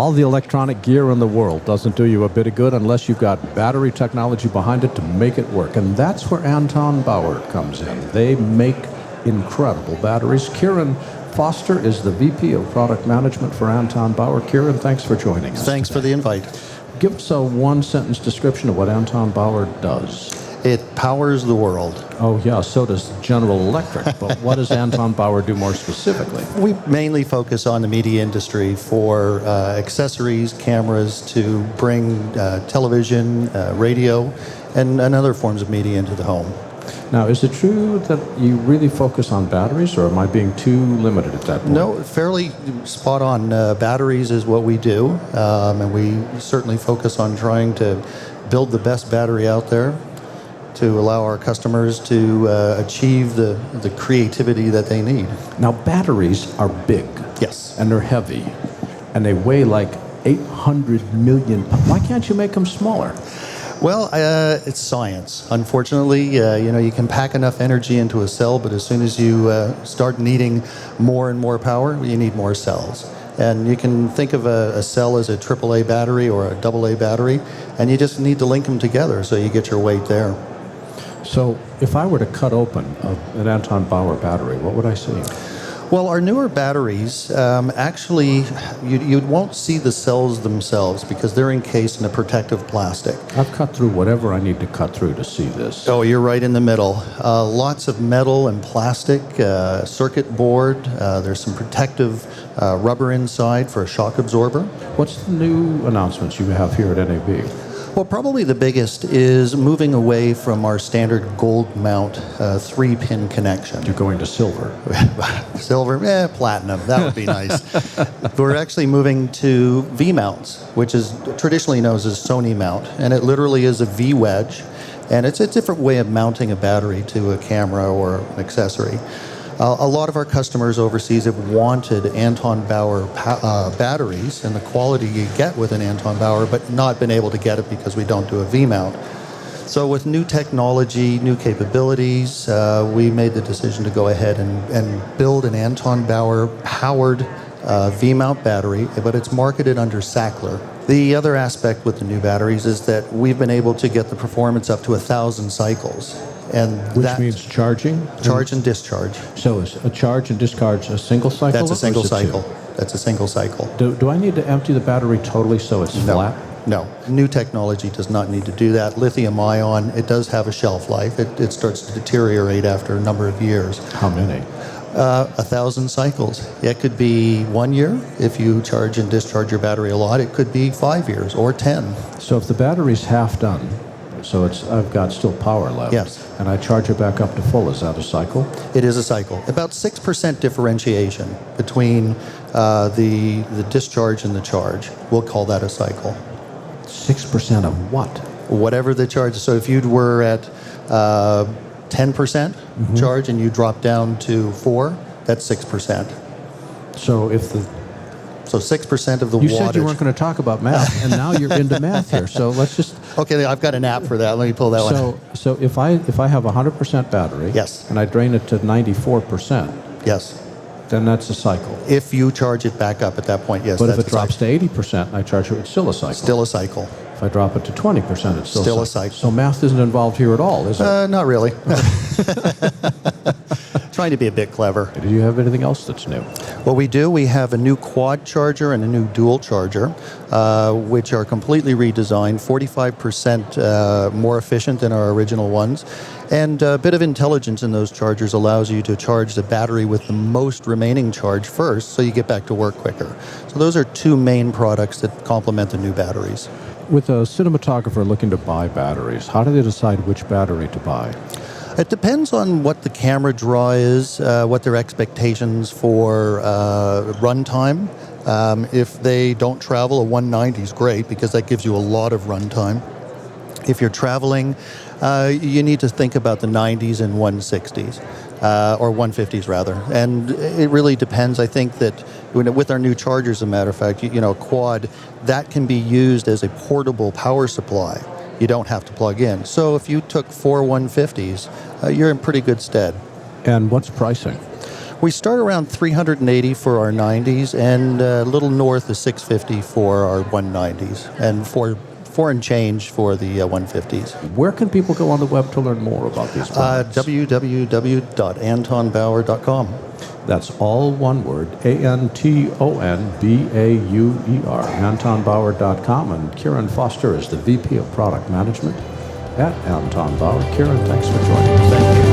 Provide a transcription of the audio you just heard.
All the electronic gear in the world doesn't do you a bit of good unless you've got battery technology behind it to make it work. And that's where Anton Bauer comes in. They make incredible batteries. Kieran Foster is the VP of Product Management for Anton Bauer. Kieran, thanks for joining us. Thanks today. for the invite. Give us a one-sentence description of what Anton Bauer does. It powers the world. Oh, yeah, so does General Electric. But what does Anton Bauer do more specifically? We mainly focus on the media industry for accessories, cameras to bring television, radio, and other forms of media into the home. Now, is it true that you really focus on batteries, or am I being too limited at that point? No, fairly spot on. Batteries is what we do, and we certainly focus on trying to build the best battery out there to allow our customers to achieve the creativity that they need. Now, batteries are big. Yes. And they're heavy, and they weigh like 800 million pounds. Why can't you make them smaller? Well, it's science. Unfortunately, you can pack enough energy into a cell, but as soon as you start needing more and more power, you need more cells. And you can think of a cell as a AAA battery or a AA battery, and you just need to link them together so you get your weight there. So if I were to cut open an Anton Bauer battery, what would I see? Well, our newer batteries, actually, you won't see the cells themselves because they're encased in a protective plastic. I've cut through whatever I need to cut through to see this. Oh, you're right in the middle. Lots of metal and plastic, circuit board. There's some protective rubber inside for a shock absorber. What's the new announcements you have here at NAB? Well, probably the biggest is moving away from our standard gold mount 3-pin connection. You're going to silver. Silver, platinum, that would be nice. We're actually moving to V-mounts, which is traditionally known as Sony mount, and it literally is a V-wedge, and it's a different way of mounting a battery to a camera or an accessory. A lot of our customers overseas have wanted Anton Bauer batteries and the quality you get with an Anton Bauer, but not been able to get it because we don't do a V-mount. So with new technology, new capabilities, we made the decision to go ahead and build an Anton Bauer powered V-mount battery, but it's marketed under Sackler. The other aspect with the new batteries is that we've been able to get the performance up to 1,000 cycles. Which means charging? Charge and discharge. So is a charge and discharge a single cycle? That's a single cycle. That's a single cycle. Do I need to empty the battery totally so it's flat? No. New technology does not need to do that. Lithium ion, it does have a shelf life. It starts to deteriorate after a number of years. How many? 1,000 cycles. It could be 1 year if you charge and discharge your battery a lot. It could be 5 years or 10. So if the battery's half done, so I've got still power left, yes, and I charge it back up to full, is that a cycle? It is a cycle. About 6% differentiation between the discharge and the charge. We'll call that a cycle. 6% of what? Whatever the charge. So if you were at 10% charge and you drop down to 4, that's 6%. So if the So 6% of the You wattage. said you weren't going to talk about math, and now you're into math here. So let's just... Okay, I've got an app for that. Let me pull that one. So if I have a 100% battery, yes, and I drain it to 94%, yes, then that's a cycle. If you charge it back up at that point, yes. But if it drops to 80% and I charge it, it's still a cycle. Still a cycle. If I drop it to 20%, it's still a cycle. So math isn't involved here at all, is it? Not really. Trying to be a bit clever. Do you have anything else that's new? Well, we do. We have a new quad charger and a new dual charger, which are completely redesigned, 45% more efficient than our original ones. And a bit of intelligence in those chargers allows you to charge the battery with the most remaining charge first, so you get back to work quicker. So those are two main products that complement the new batteries. With a cinematographer looking to buy batteries, how do they decide which battery to buy? It depends on what the camera draw is, what their expectations for runtime. If they don't travel, a 190 is great because that gives you a lot of runtime. If you're traveling, you need to think about the 90s and 160s, or 150s rather. And it really depends. I think that with our new chargers, as a matter of fact, quad, that can be used as a portable power supply. You don't have to plug in. So if you took 4 150s, you're in pretty good stead. And what's pricing? We start around 380 for our 90s and a little north of 650 for our 190s and four and change for the 150s. Where can people go on the web to learn more about these products? www.antonbauer.com. That's all one word, ANTONBAUER, AntonBauer.com. And Kieran Foster is the VP of Product Management at Anton Bauer. Kieran, thanks for joining us. Thank you.